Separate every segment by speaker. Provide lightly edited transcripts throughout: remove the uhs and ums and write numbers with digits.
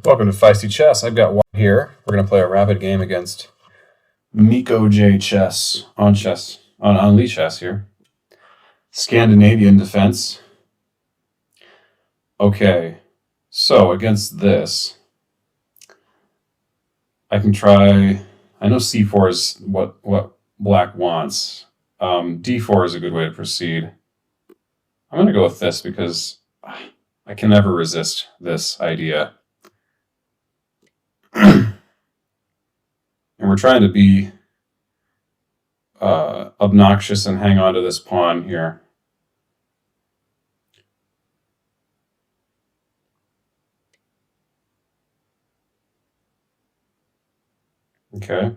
Speaker 1: Welcome to Feisty Chess. I've got one here. We're going to play a rapid game against Miko J Chess on Lee Chess here. Scandinavian defense. Okay, so against this, I can try. I know c4 is what black wants. d4 is a good way to proceed. I'm going to go with this because I can never resist this idea. And we're trying to be obnoxious and hang on to this pawn here. Okay.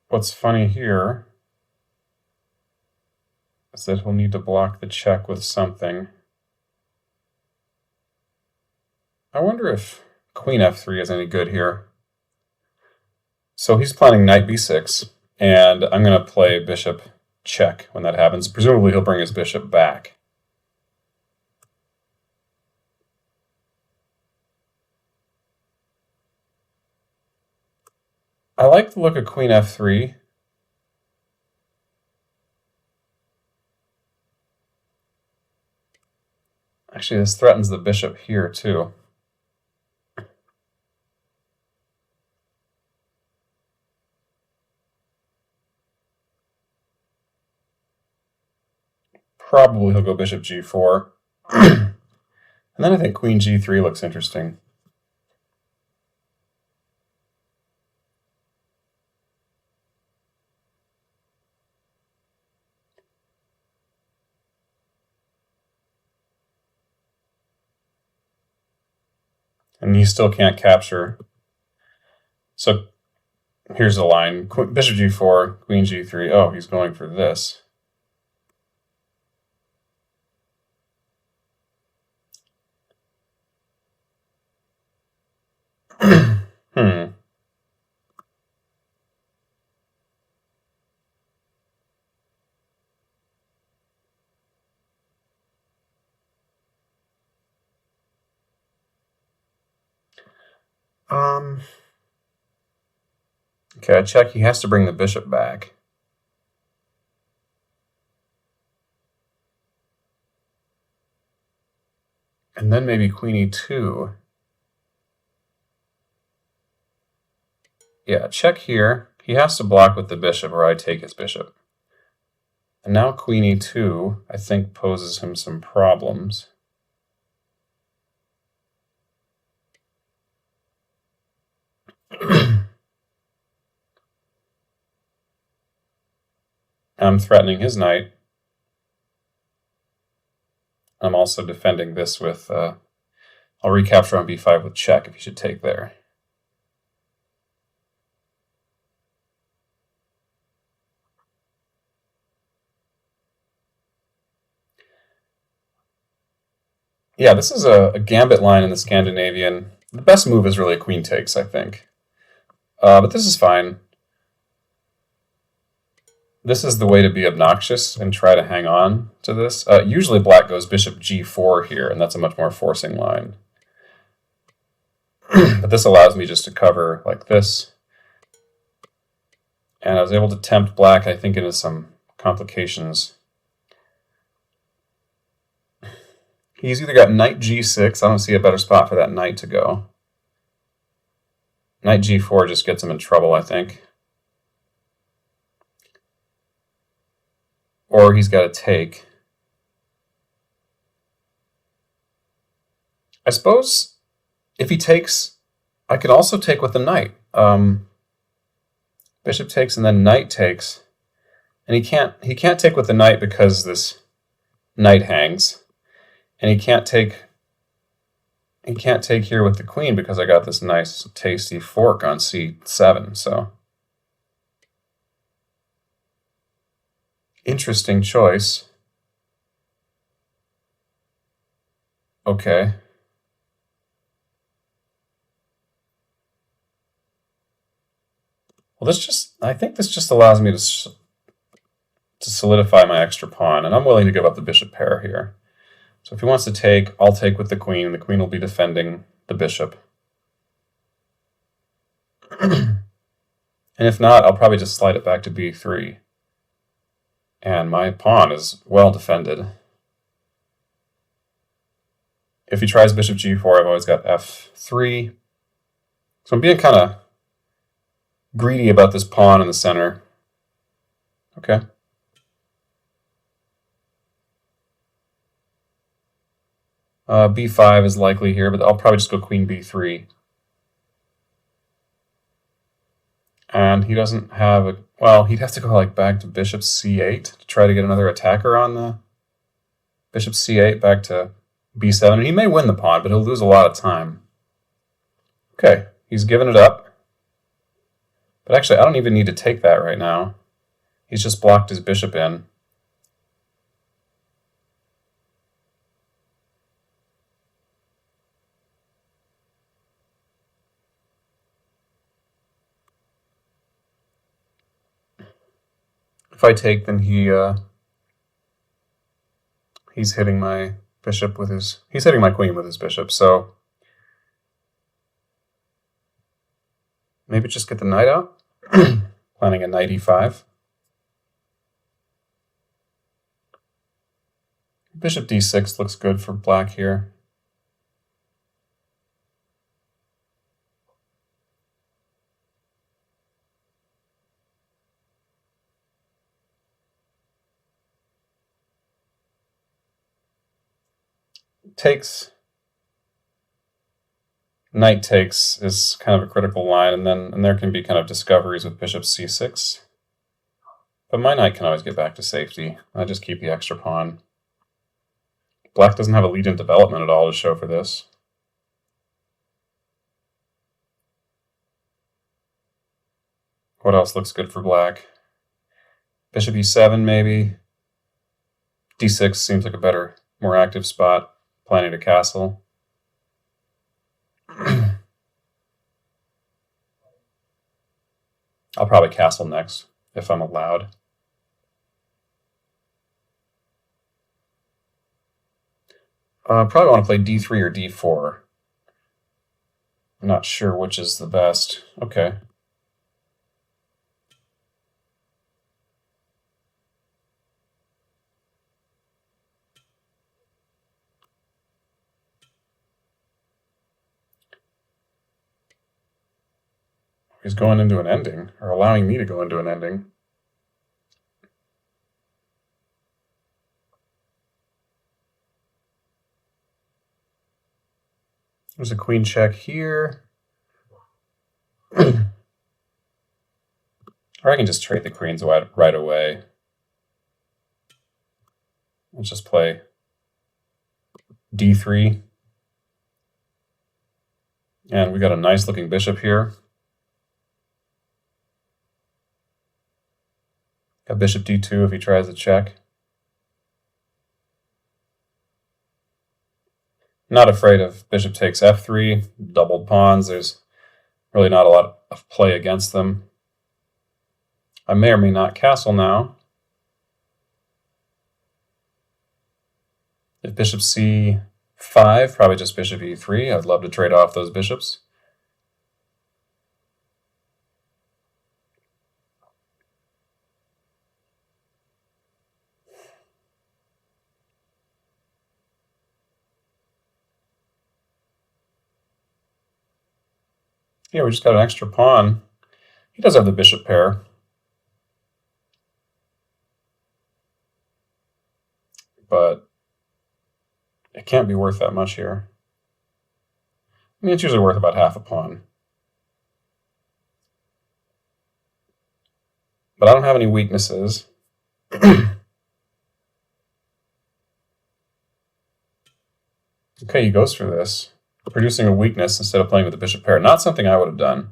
Speaker 1: What's funny here is that he'll need to block the check with something. I wonder if queen f3 is any good here. So he's planning knight b6, and I'm going to play bishop check when that happens. Presumably he'll bring his bishop back. I like the look of queen f3. Actually, this threatens the bishop here, too. Probably he'll go bishop g4. And then I think queen g3 looks interesting. And he still can't capture. So here's the line. Bishop g4, queen g3. Oh, he's going for this. Okay, I check. He has to bring the bishop back. And then maybe queen e2. Yeah, check here. He has to block with the bishop or I take his bishop. And now queen e2, I think, poses him some problems. I'm threatening his knight. I'm also defending this with, I'll recapture on b5 with check if he should take there. Yeah, this is a gambit line in the Scandinavian. The best move is really queen takes, I think. But this is fine. This is the way to be obnoxious and try to hang on to this. Usually black goes bishop g4 here, and that's a much more forcing line. But this allows me just to cover like this. And I was able to tempt black, I think, into some complications. He's either got knight g6. I don't see a better spot for that knight to go. Knight g4 just gets him in trouble, I think. Or he's got to take. I suppose if he takes, I could also take with the knight. Bishop takes and then knight takes. And he can't take with the knight because this knight hangs. And he can't take here with the queen because I got this nice tasty fork on c7, so interesting choice. Okay. Well, I think this just allows me to solidify my extra pawn, and I'm willing to give up the bishop pair here. So if he wants to take, I'll take with the queen. The queen will be defending the bishop. And if not, I'll probably just slide it back to b3. And my pawn is well defended. If he tries bishop g4, I've always got f3. So I'm being kind of greedy about this pawn in the center. Okay. b5 is likely here, but I'll probably just go queen b3. And he doesn't have a... Well, he'd have to go like back to bishop c8 to try to get another attacker on the bishop c8 back to b7. And he may win the pawn, but he'll lose a lot of time. Okay, he's given it up. But actually, I don't even need to take that right now. He's just blocked his bishop in. If I take, then he's hitting my bishop with his... He's hitting my queen with his bishop, so... Maybe just get the knight out. Planning a knight e5. Bishop d6 looks good for black here. Takes, knight takes is kind of a critical line, and there can be kind of discoveries with bishop c6. But my knight can always get back to safety. I just keep the extra pawn. Black doesn't have a lead in development at all to show for this. What else looks good for black? Bishop e7 maybe. d6 seems like a better, more active spot. Planning to castle. I'll probably castle next, if I'm allowed. Probably want to play d3 or d4. I'm not sure which is the best. Okay. He's going into an ending, or allowing me to go into an ending. There's a queen check here. Or I can just trade the queens right away. Let's just play d3. And we got a nice looking bishop here. Got bishop d2 if he tries to check. Not afraid of bishop takes f3, doubled pawns. There's really not a lot of play against them. I may or may not castle now. If bishop c5, probably just bishop e3. I'd love to trade off those bishops. Yeah, we just got an extra pawn. He does have the bishop pair. But it can't be worth that much here. I mean, it's usually worth about half a pawn. But I don't have any weaknesses. Okay, he goes for this, producing a weakness instead of playing with the bishop pair. Not something I would have done.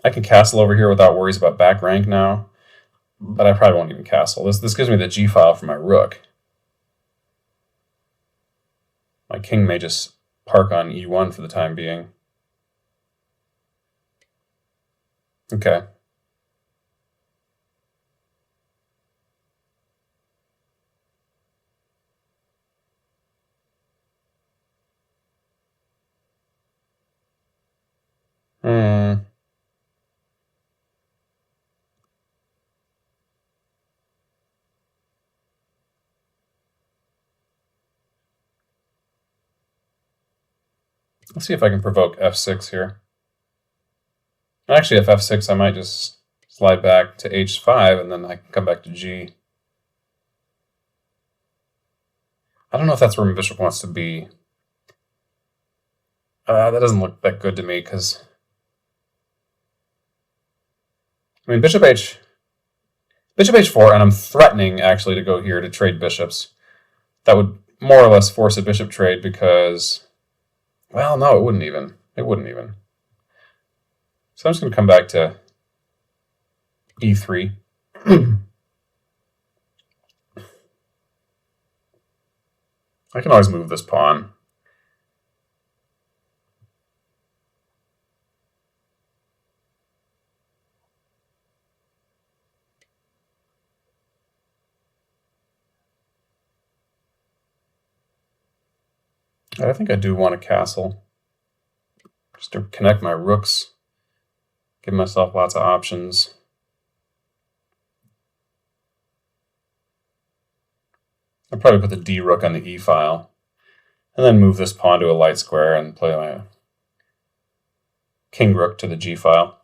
Speaker 1: I can castle over here without worries about back rank now, but I probably won't even castle. This gives me the g file for my rook. My king may just park on e1 for the time being. Okay. Hmm. Let's see if I can provoke f6 here. Actually, if f6, I might just slide back to h5, and then I can come back to g. I don't know if that's where my bishop wants to be. That doesn't look that good to me, because... I mean, bishop h4, and I'm threatening, actually, to go here to trade bishops. That would more or less force a bishop trade, because... Well, no, it wouldn't even. It wouldn't even. So I'm just going to come back to e3. I can always move this pawn. I think I do want a castle, just to connect my rooks, give myself lots of options. I'll probably put the d rook on the e file, and then move this pawn to a light square and play my king rook to the g file.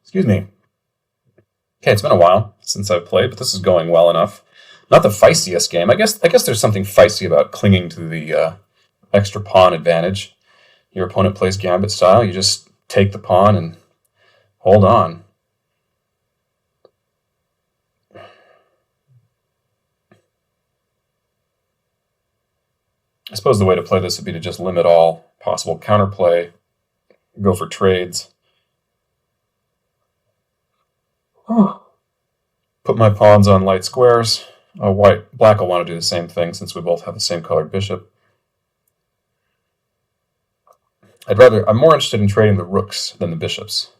Speaker 1: Excuse me. Okay, it's been a while since I've played, but this is going well enough. Not the feistiest game. I guess there's something feisty about clinging to the extra pawn advantage. Your opponent plays gambit style, you just take the pawn and hold on. I suppose the way to play this would be to just limit all possible counterplay, go for trades. Put my pawns on light squares. Black will want to do the same thing since we both have the same colored bishop. I'm more interested in trading the rooks than the bishops.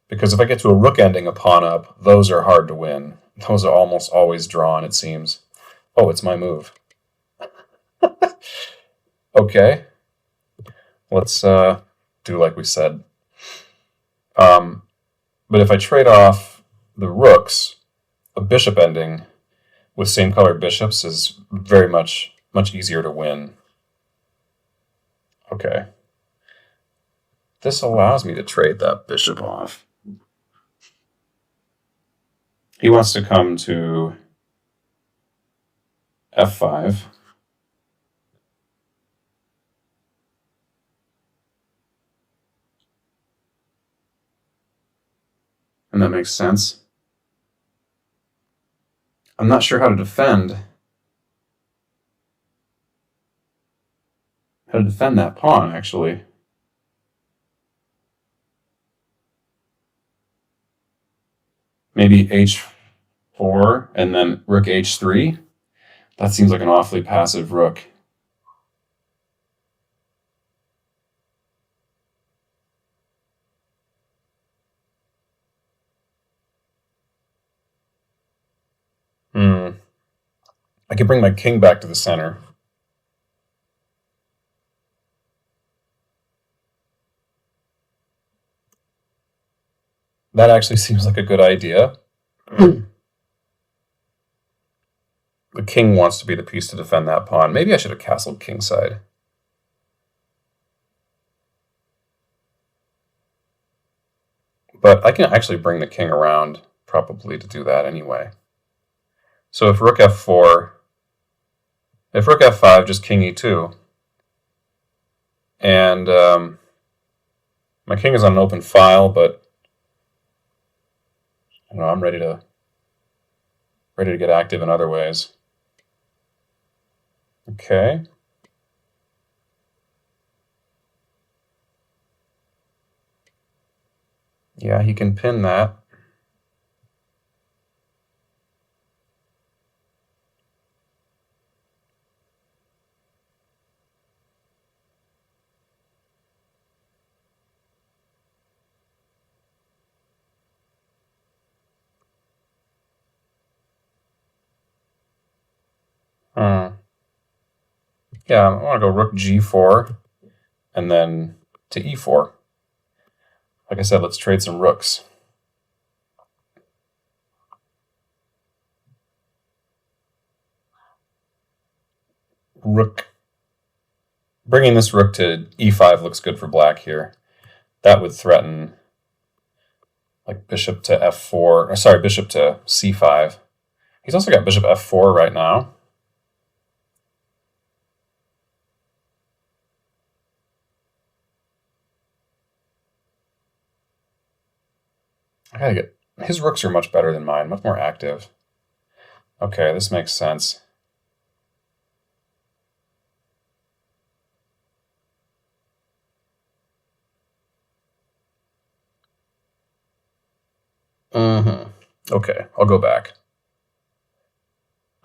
Speaker 1: Because if I get to a rook ending a pawn up, those are hard to win. Those are almost always drawn, it seems. Oh, it's my move. Okay. Let's do like we said. But if I trade off the rooks, a bishop ending with same colored bishops is very much easier to win. Okay. This allows me to trade that bishop off. He wants to come to f5. And that makes sense. I'm not sure how to defend that pawn, actually. Maybe h4 and then rook h3? That seems like an awfully passive rook. I could bring my king back to the center. That actually seems like a good idea. The king wants to be the piece to defend that pawn. Maybe I should have castled kingside. But I can actually bring the king around, probably, to do that anyway. So if rook f4, if rook f5, just king e2, and my king is on an open file, but I don't know, I'm ready to get active in other ways. Okay. Yeah, he can pin that. Yeah, I want to go rook g4 and then to e4. Like I said, let's trade some rooks. Rook. Bringing this rook to e5 looks good for black here. That would threaten like bishop to f4, or sorry, bishop to c5. He's also got bishop f4 right now. I gotta get, his rooks are much better than mine, much more active. Okay, this makes sense. Okay, I'll go back.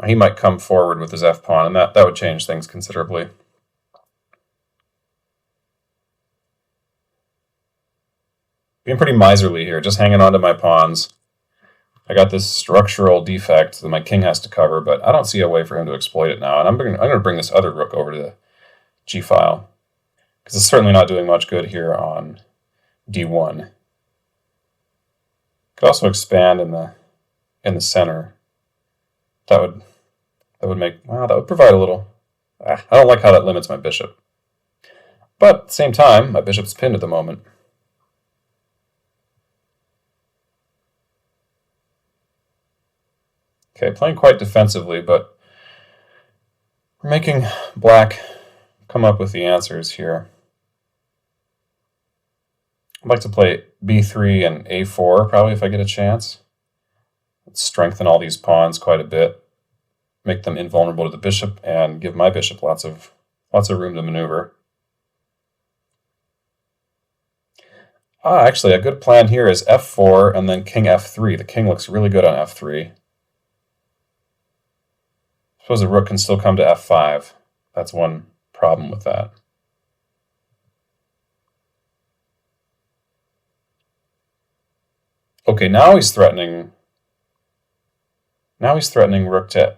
Speaker 1: He might come forward with his f-pawn, and that would change things considerably. Being pretty miserly here, just hanging on to my pawns. I got this structural defect that my king has to cover, but I don't see a way for him to exploit it now. And I'm going to bring this other rook over to the g file, because it's certainly not doing much good here on d1. Could also expand in the center. That would make, well, that would provide a little. I don't like how that limits my bishop. But at the same time, my bishop's pinned at the moment. Okay, playing quite defensively, but we're making black come up with the answers here. I'd like to play b3 and a4 probably if I get a chance. Let's strengthen all these pawns quite a bit, make them invulnerable to the bishop, and give my bishop lots of room to maneuver. Actually, a good plan here is f4 and then king f3. The king looks really good on f3. Suppose the rook can still come to f5. That's one problem with that. Okay, now he's threatening rook to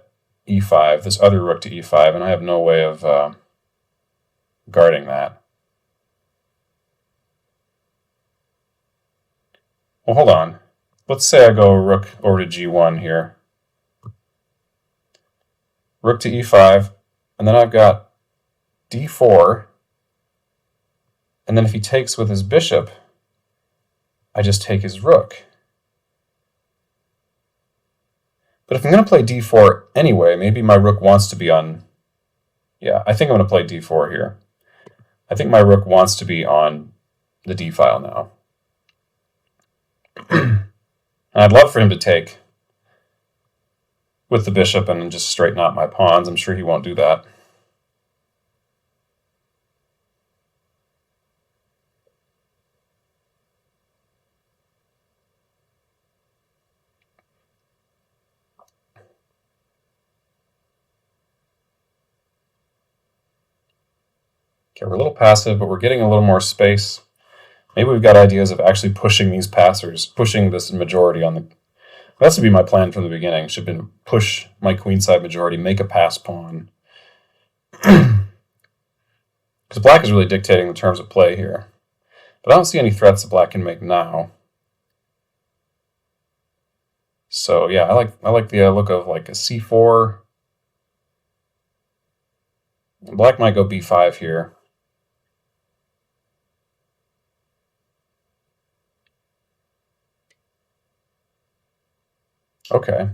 Speaker 1: e5, this other rook to e5, and I have no way of guarding that. Well, hold on. Let's say I go rook over to g1 here. Rook to e5, and then I've got d4, and then if he takes with his bishop, I just take his rook. But if I'm going to play d4 anyway, maybe my rook wants to be on... Yeah, I think I'm going to play d4 here. I think my rook wants to be on the d file now. And I'd love for him to take with the bishop and just straighten out my pawns. I'm sure he won't do that. Okay, we're a little passive, but we're getting a little more space. Maybe we've got ideas of actually pushing these passers, pushing this majority on the... That should be my plan from the beginning. Should have been push my queenside majority, make a pass pawn. Because black is really dictating the terms of play here. But I don't see any threats that black can make now. So yeah, I like the look of like a c4. Black might go b5 here. Okay.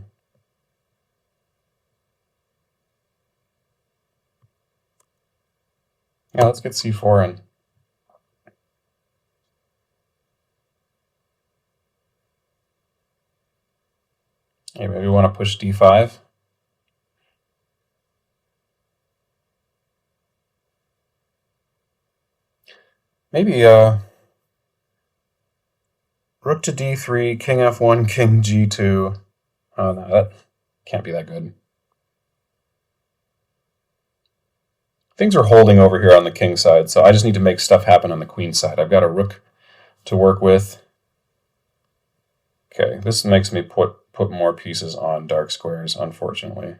Speaker 1: Yeah, let's get c4 in. Okay, maybe we want to push d5. Maybe rook to d3, king f1, king g2. Oh no, that can't be that good. Things are holding over here on the king side, so I just need to make stuff happen on the queen side. I've got a rook to work with. Okay, this makes me put more pieces on dark squares, unfortunately.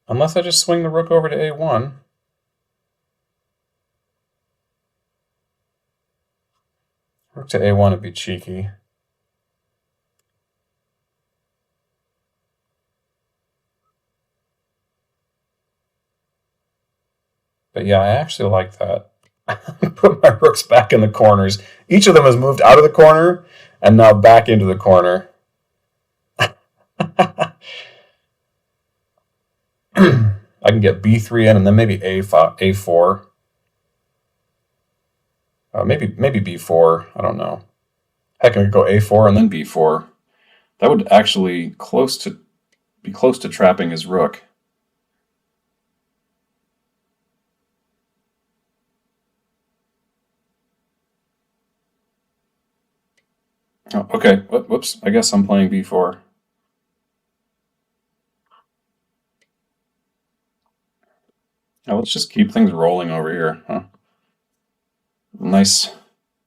Speaker 1: Unless I just swing the rook over to a1. Rook to a1 would be cheeky. But yeah, I actually like that. Put my rooks back in the corners. Each of them has moved out of the corner and now back into the corner. I can get b3 in and then maybe a4. Maybe b4. I don't know. Heck, I could go a4 and then b4. That would actually be close to trapping his rook. Oh, okay. Whoops. I guess I'm playing b4. Now let's just keep things rolling over here. Huh? Nice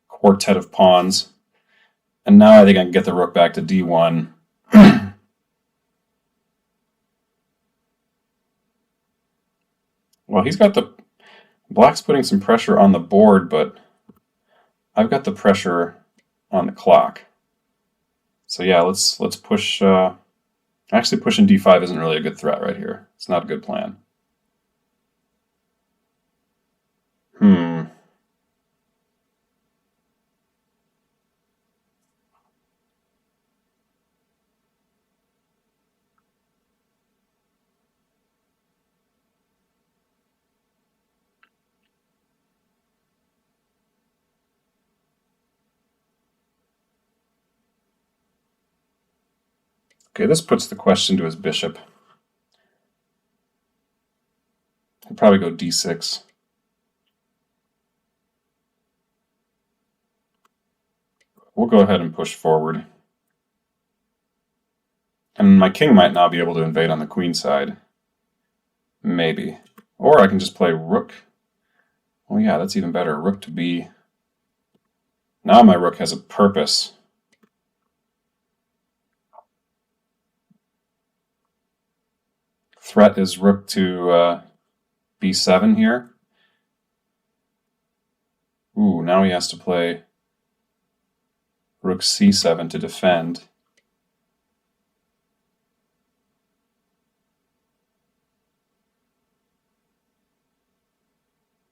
Speaker 1: quartet of pawns. And now I think I can get the rook back to d1. Well, Black's putting some pressure on the board, but I've got the pressure on the clock. So yeah, let's push. Actually, pushing d5 isn't really a good threat right here. It's not a good plan. Okay, this puts the question to his bishop. He'll probably go d6. We'll go ahead and push forward. And my king might now be able to invade on the queen side. Maybe. Or I can just play rook. Oh yeah, that's even better. Rook to b. Now my rook has a purpose. Threat is rook to b7 here. Ooh, now he has to play rook c7 to defend.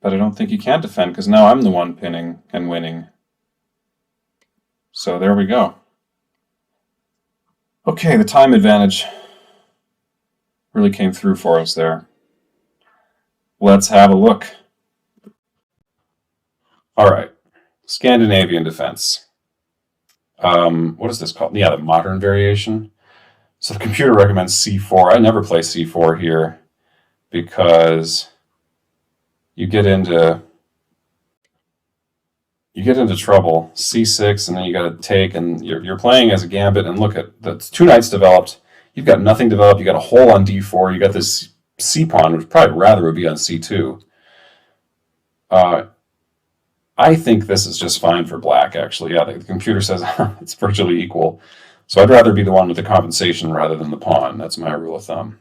Speaker 1: But I don't think he can defend because now I'm the one pinning and winning. So there we go. Okay, the time advantage really came through for us there. Let's have a look. All right, Scandinavian defense. What is this called? Yeah, the modern variation. So the computer recommends c4. I never play c4 here because you get into trouble. c6, and then you got to take, and you're playing as a gambit. And look at the 2 knights developed. You've got nothing developed. You got a hole on d4. You got this c pawn, which probably rather would be on c2. I think this is just fine for black, actually. Yeah, the computer says it's virtually equal. So I'd rather be the one with the compensation rather than the pawn. That's my rule of thumb.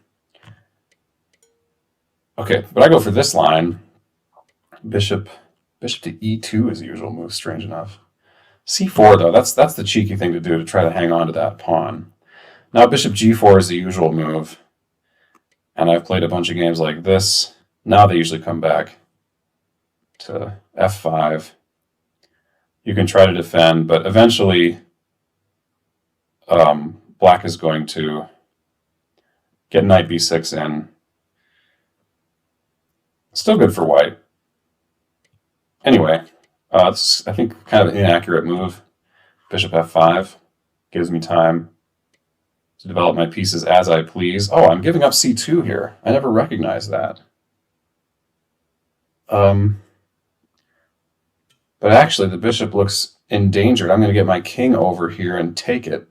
Speaker 1: Okay, but I go for this line. Bishop to e2 is the usual move, strange enough. c4, though, that's the cheeky thing to do, to try to hang on to that pawn. Now bishop g4 is the usual move. And I've played a bunch of games like this. Now they usually come back to f5. You can try to defend, but eventually black is going to get knight b6 in. Still good for white. Anyway, it's, I think, kind of an inaccurate move. Bishop f5 gives me time to develop my pieces as I please. Oh, I'm giving up c2 here. I never recognized that. But actually, the bishop looks endangered. I'm going to get my king over here and take it.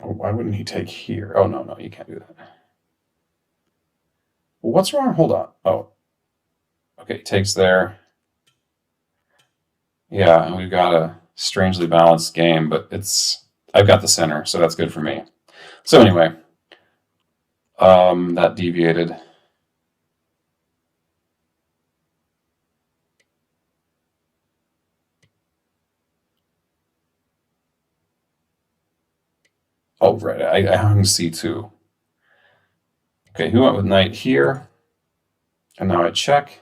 Speaker 1: Oh, why wouldn't he take here? Oh, no, you can't do that. Well, what's wrong? Hold on. Oh, okay, he takes there. Yeah, we've got a strangely balanced game, but I've got the center, so that's good for me. So anyway, that deviated. Oh, right, I hung c2. Okay, who went with knight here? And now I check.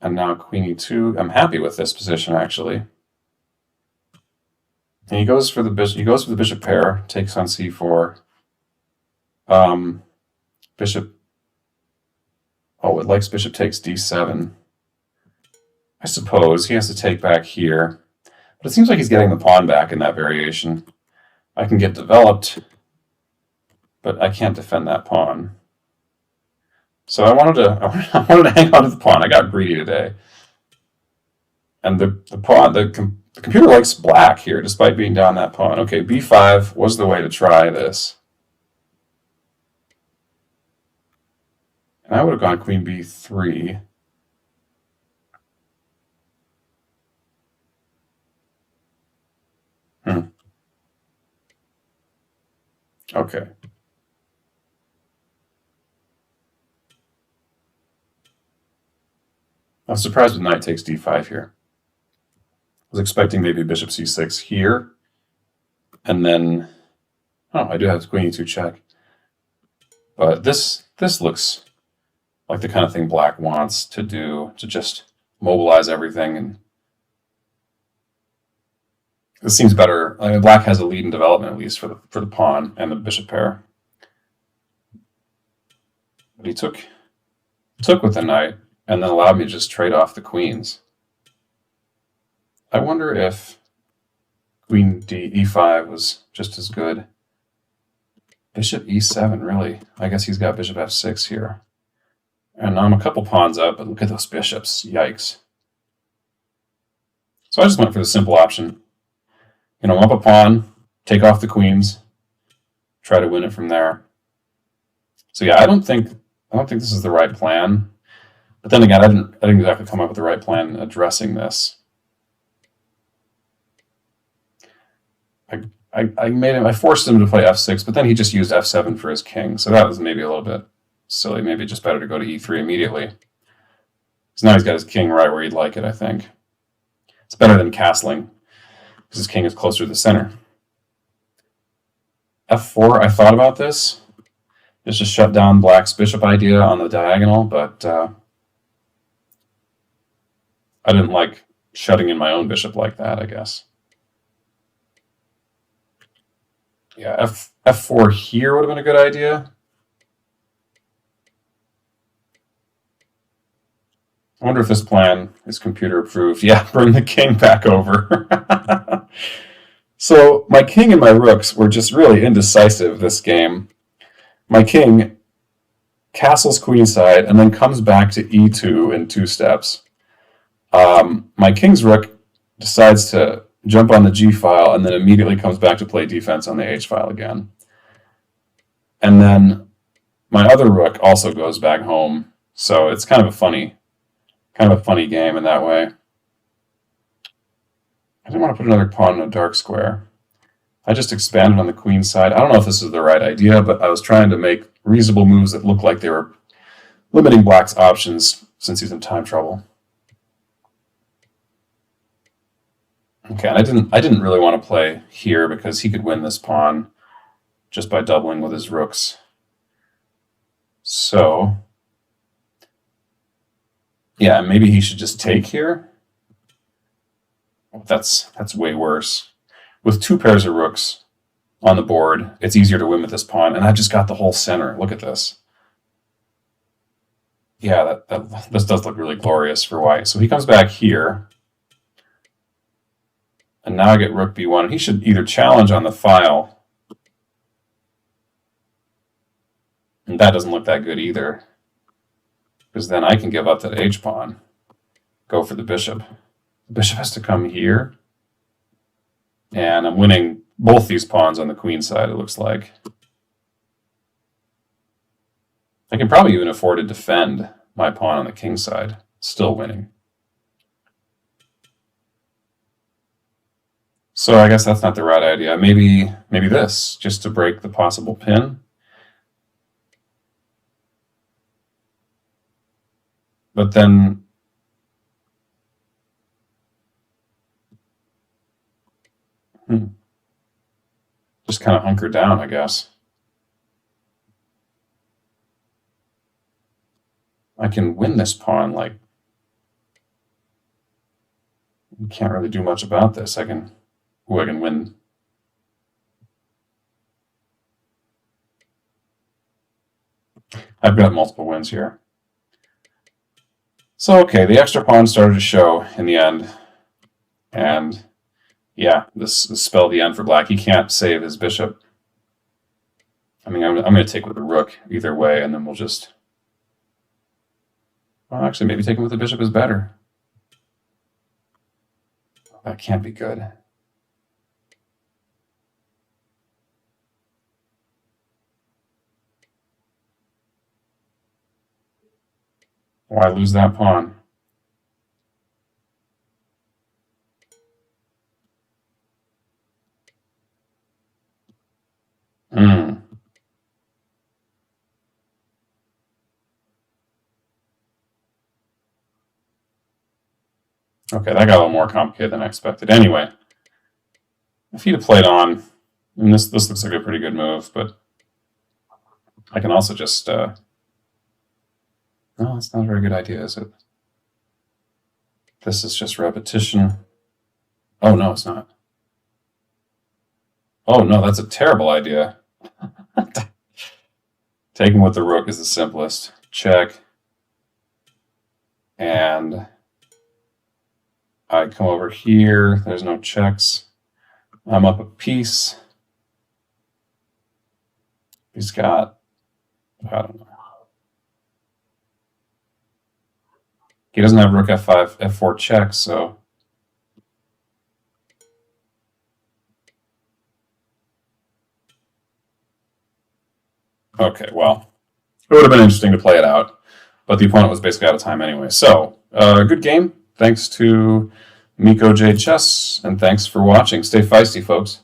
Speaker 1: And now queen e2. I'm happy with this position, actually. And he goes for the bishop. He goes for the bishop pair. Takes on c4. Bishop. Oh, it likes bishop takes d7. I suppose he has to take back here. But it seems like he's getting the pawn back in that variation. I can get developed, but I can't defend that pawn. So I wanted to hang on to the pawn. I got greedy today. And the computer likes black here, despite being down that pawn. Okay, b5 was the way to try this. And I would have gone queen b3. Okay. I was surprised with knight takes d5 here. I was expecting maybe bishop c6 here. And then, oh, I do have queen e2 check. But this looks like the kind of thing black wants to do, to just mobilize everything. And this seems better. I mean, black has a lead in development, at least for the pawn and the bishop pair. But he took with the knight and then allowed me to just trade off the queens. I wonder if queen e5 was just as good. Bishop e7, really? I guess he's got bishop f6 here. And I'm a couple pawns up, but look at those bishops. Yikes. So I just went for the simple option. You know, up a pawn, take off the queens, try to win it from there. So yeah, I don't think this is the right plan. But then again, I didn't exactly come up with the right plan addressing this. I forced him to play f6, but then he just used f7 for his king. So that was maybe a little bit silly. Maybe just better to go to e3 immediately. Because now he's got his king right where he'd like it, I think. It's better than castling, because his king is closer to the center. f4, I thought about this. Just to shut down black's bishop idea on the diagonal, but I didn't like shutting in my own bishop like that, I guess. Yeah, f4 here would have been a good idea. I wonder if this plan is computer approved. Yeah, bring the king back over. So my king and my rooks were just really indecisive this game. My king castles queenside and then comes back to e2 in 2 steps. My king's rook decides to jump on the g file and then immediately comes back to play defense on the h file again. And then my other rook also goes back home. So it's kind of a funny game in that way. I didn't want to put another pawn in a dark square. I just expanded on the queen side. I don't know if this is the right idea, but I was trying to make reasonable moves that looked like they were limiting black's options since he's in time trouble. Okay, and I didn't really want to play here because he could win this pawn just by doubling with his rooks. So, yeah, maybe he should just take here. That's way worse. With 2 pairs of rooks on the board, it's easier to win with this pawn, and I've just got the whole center. Look at this. Yeah, this does look really glorious for white. So he comes back here. And now I get rook b1. He should either challenge on the file. And that doesn't look that good either. Because then I can give up that h-pawn. Go for the bishop. The bishop has to come here. And I'm winning both these pawns on the queen side, it looks like. I can probably even afford to defend my pawn on the king side. Still winning. So I guess that's not the right idea. Maybe this, just to break the possible pin. But then just kind of hunker down, I guess. I can win this pawn. Like, you can't really do much about this. I can win. I've got multiple wins here. So, okay, the extra pawn started to show in the end. And yeah, this spelled the end for black. He can't save his bishop. I mean, I'm going to take with the rook either way, and then we'll just... Well, actually, maybe taking with the bishop is better. That can't be good. Why lose that pawn? Okay, that got a little more complicated than I expected. Anyway, if he'd have played on, and this looks like a pretty good move, but I can also just... no, that's not a very good idea, is it? This is just repetition. Oh, no, it's not. Oh, no, that's a terrible idea. Taking with the rook is the simplest. Check. And I come over here. There's no checks. I'm up a piece. He's got, I don't know. He doesn't have rook f5, f4 checks, so... Okay, well, it would have been interesting to play it out, but the opponent was basically out of time anyway. So, good game. Thanks to Miko J Chess, and thanks for watching. Stay feisty, folks.